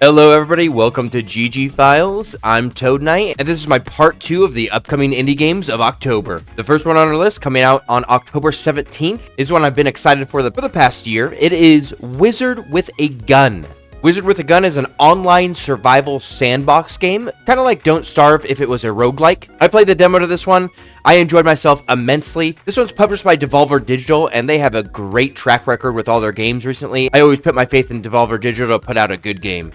Hello everybody, welcome to GG Files. I'm Toad Knight, and this is my part 2 of the upcoming indie games of October. The first one on our list, coming out on October 17th, is one I've been excited for the past year. It is Wizard with a Gun. Wizard with a Gun is an online survival sandbox game, kind of like Don't Starve if it was a roguelike. I played the demo to this one. I enjoyed myself immensely. This one's published by Devolver Digital, and they have a great track record with all their games recently. I always put my faith in Devolver Digital to put out a good game.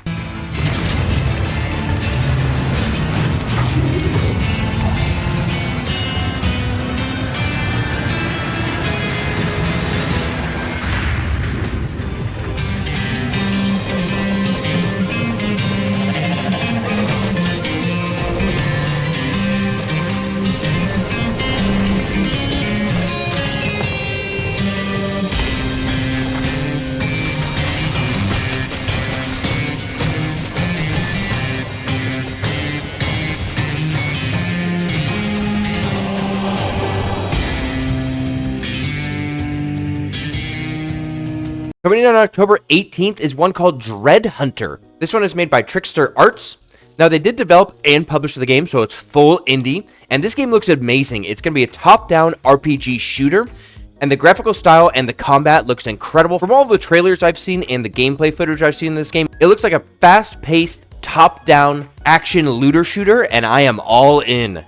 Coming in on October 18th is one called Dreadhunter. This one is made by Trickster Arts. Now, they did develop and publish the game, so it's full indie. And this game looks amazing. It's going to be a top-down RPG shooter. And the graphical style and the combat looks incredible. From all the trailers I've seen and the gameplay footage I've seen in this game, it looks like a fast-paced, top-down action looter shooter, and I am all in.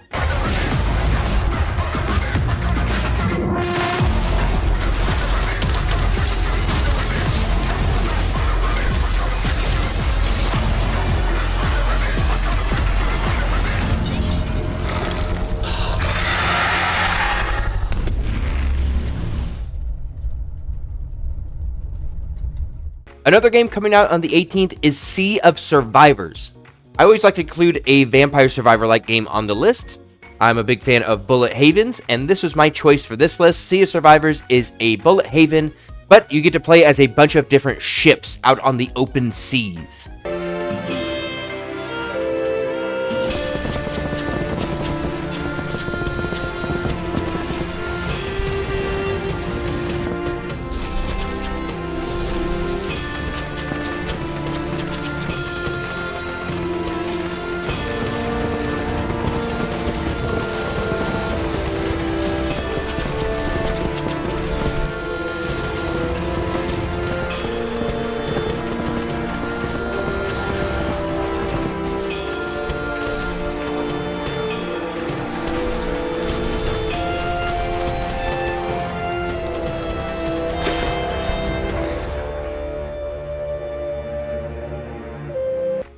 Another game coming out on the 18th is Sea of Survivors. I always like to include a Vampire Survivor-like game on the list. I'm a big fan of Bullet Havens, and this was my choice for this list. Sea of Survivors is a Bullet Haven, but you get to play as a bunch of different ships out on the open seas.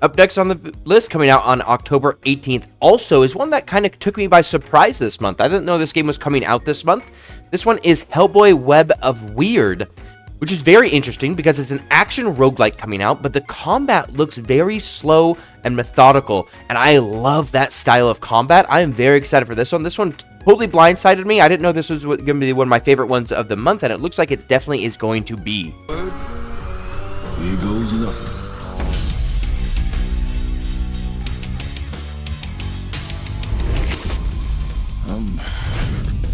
Up next on the list, coming out on October 18th, also is one that kind of took me by surprise this month. I didn't know this game was coming out this month. This one is Hellboy Web of Wyrd, which is very interesting because it's an action roguelike coming out, but the combat looks very slow and methodical, and I love that style of combat. I am very excited for this one. This one totally blindsided me. I didn't know this was going to be one of my favorite ones of the month, and it looks like it definitely is going to be. Here goes nothing. I'm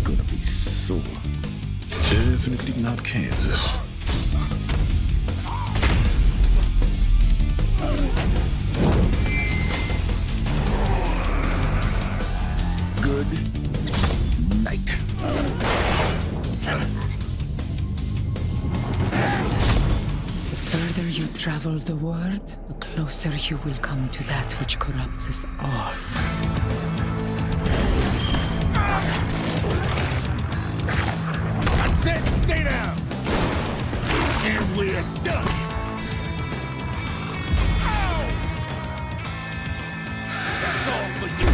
gonna be sore. Definitely not Kansas. Good night. The further you travel the world, the closer you will come to that which corrupts us all. I said stay down! And we're done! Ow! That's all for you!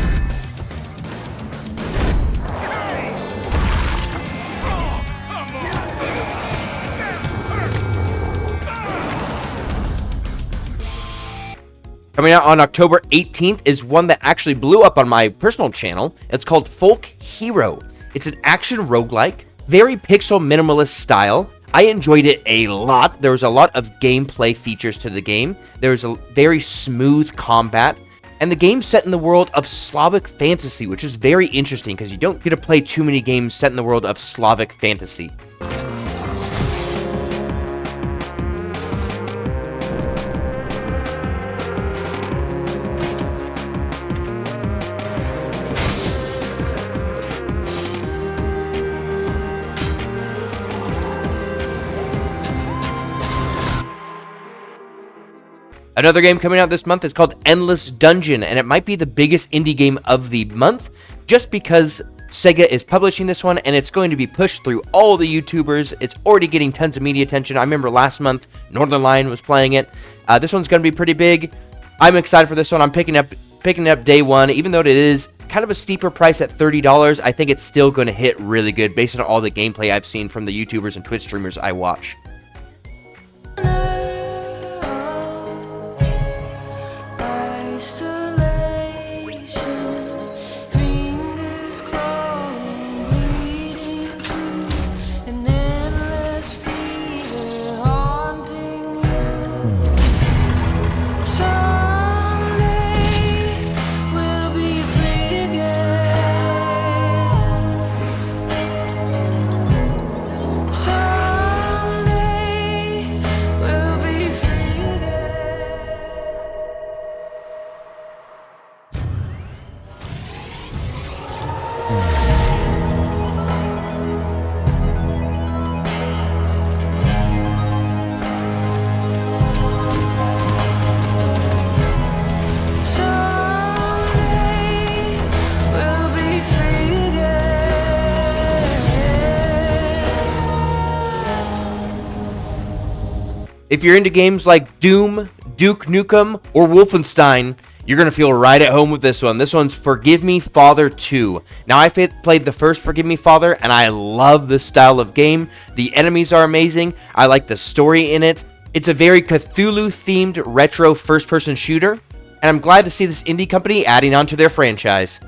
Hey! Oh, come on! Coming out on October 18th is one that actually blew up on my personal channel. It's called Folk Hero. It's an action roguelike, very pixel minimalist style. I enjoyed it a lot. There was a lot of gameplay features to the game. There's a very smooth combat. And the game's set in the world of Slavic fantasy, which is very interesting because you don't get to play too many games set in the world of Slavic fantasy. Another game coming out this month is called Endless Dungeon, and it might be the biggest indie game of the month just because Sega is publishing this one and it's going to be pushed through all the YouTubers. It's already getting tons of media attention. I remember last month Northern Lion was playing it. This one's going to be pretty big. I'm excited for this one. I'm picking it up day one, even though it is kind of a steeper price at $30. I think it's still going to hit really good based on all the gameplay I've seen from the YouTubers and Twitch streamers I watch. If you're into games like Doom, Duke Nukem, or Wolfenstein, you're going to feel right at home with this one. This one's Forgive Me Father 2. Now, I played the first Forgive Me Father, and I love this style of game. The enemies are amazing. I like the story in it. It's a very Cthulhu-themed retro first-person shooter, and I'm glad to see this indie company adding on to their franchise.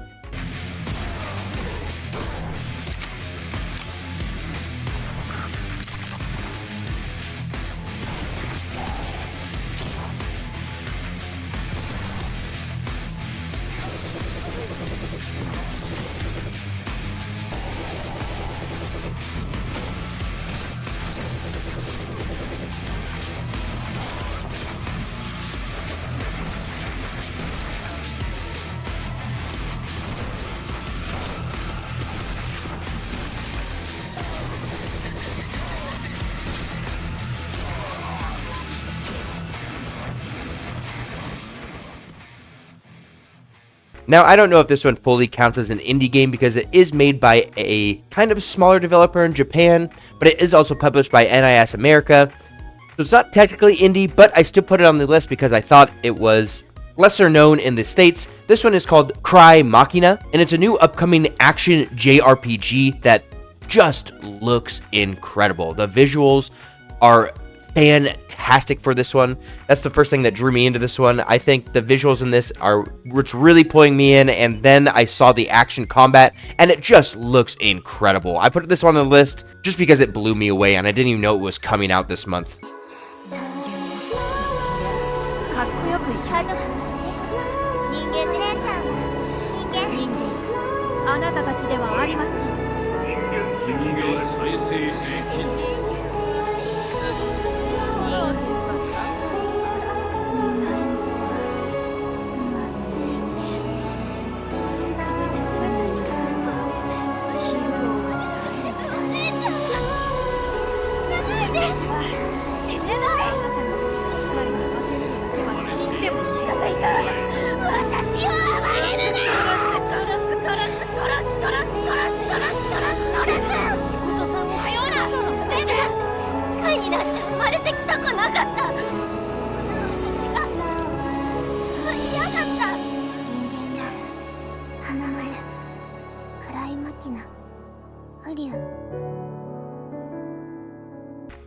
Now, I don't know if this one fully counts as an indie game because it is made by a kind of smaller developer in Japan, but it is also published by NIS America. So it's not technically indie, but I still put it on the list because I thought it was lesser known in the States. This one is called Crymachina, and it's a new upcoming action JRPG that just looks incredible. The visuals are fantastic for this one. That's the first thing that drew me into this one. I think the visuals in this are what's really pulling me in, and then I saw the action combat and it just looks incredible. I put this one on the list just because it blew me away and I didn't even know it was coming out this month.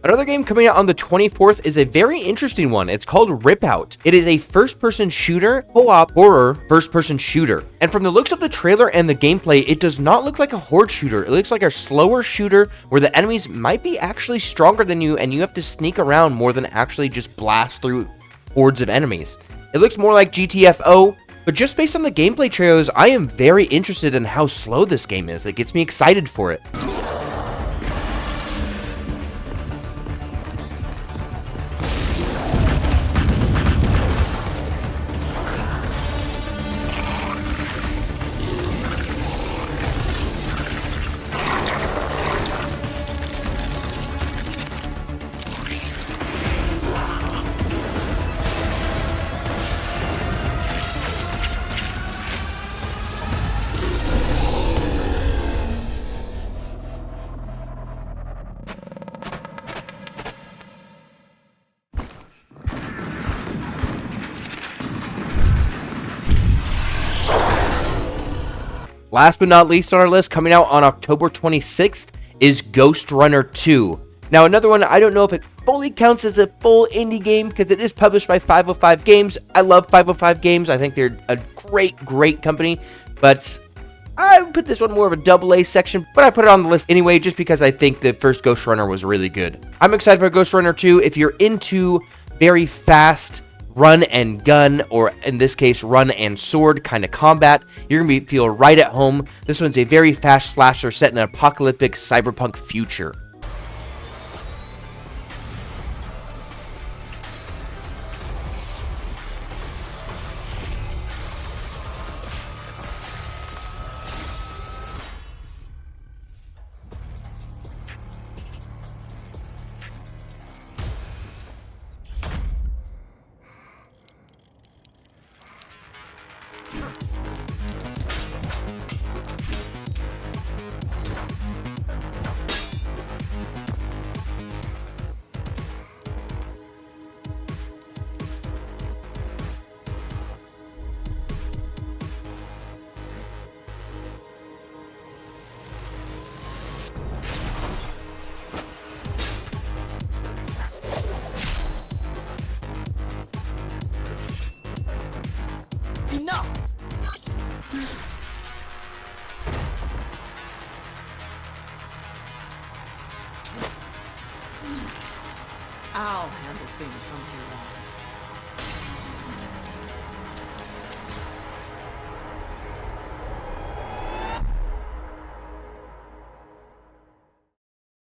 Another game coming out on the 24th is a very interesting one. It's called Ripout. It is a first-person shooter, co-op horror first-person shooter. And from the looks of the trailer and the gameplay, it does not look like a horde shooter. It looks like a slower shooter where the enemies might be actually stronger than you and you have to sneak around more than actually just blast through hordes of enemies. It looks more like GTFO, but just based on the gameplay trailers, I am very interested in how slow this game is. It gets me excited for it. Last but not least on our list, coming out on October 26th, is Ghost Runner 2. Now, another one, I don't know if it fully counts as a full indie game because it is published by 505 Games. I love 505 Games. I think they're a great company, but I would put this one more of a AA section, but I put it on the list anyway just because I think the first Ghost Runner was really good. I'm excited for Ghost Runner 2. If you're into very fast run and gun, or in this case, run and sword kind of combat, you're going to feel right at home. This one's a very fast slasher set in an apocalyptic cyberpunk future. Enough! I'll handle things from here on.